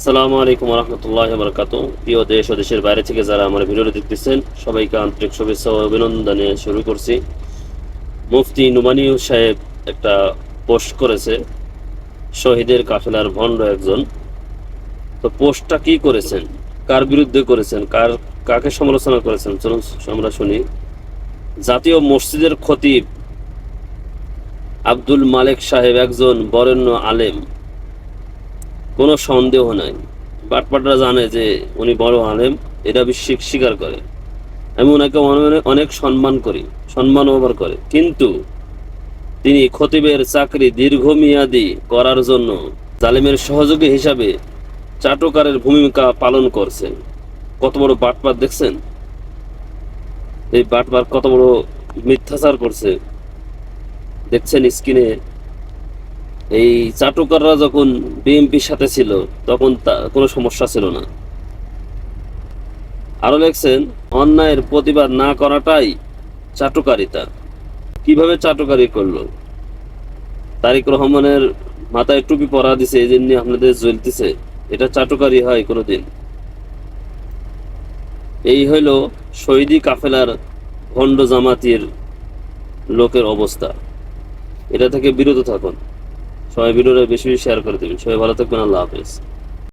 আসসালামু আলাইকুম রহমতুল্লাহ বরকাত। প্রিয় দেশ ও দেশের বাইরে থেকে যারা আমার ভিডিওটি দেখতেছেন সবাইকে আন্তরিক শুভেচ্ছা ও অভিনন্দনে শুরু করছি। মুফতি নুমানী সাহেব একটা পোস্ট করেছে, শহীদের কাফেলার ভণ্ড একজন। তো পোস্টটা কি করেছেন, কার বিরুদ্ধে করেছেন, কাকে সমালোচনা করেছেন চলুন আমরা শুনি। জাতীয় মসজিদের খতিব আব্দুল মালেক সাহেব একজন বরেণ্য আলেম, কোনো সন্দেহ নাই। বাটপাটরা জানে যে উনি বড় আলেম, এটা বিশ্বিক স্বীকার করে। আমি ওনাকে অনেক সম্মান করি, সম্মান ওভার করে, কিন্তু তিনি খতিবের চাকরি দীর্ঘমেয়াদী করার জন্য জালেমের সহযোগী হিসাবে চাটকারের ভূমিকা পালন করছেন। কত বড় বাটপার দেখছেন, এই বাটপার কত বড় মিথ্যাচার করছে দেখছেন স্ক্রিনে। এই চাটুকাররা যখন বিএনপির সাথে ছিল তখন কোনো সমস্যা ছিল না। আরো লেখছেন, অন্যায়ের প্রতিবাদ না করাটাই চাটুকারিতা। কিভাবে চাটুকারি করলো? তারেক রহমানের মাথায় টুপি পরা দিছে, এই জন্য আপনাদের জ্বলতেছে, এটা চাটুকারি হয় কোনোদিন? এই হইল শহীদি কাফেলার ভণ্ড জামাতির লোকের অবস্থা। এটা থেকে বিরত থাকুন। সবাই ভিডিওটা বেশি বেশি শেয়ার করে দেবেন। সবাই ভালো থাকবেন। আল্লাহ হাফেজ।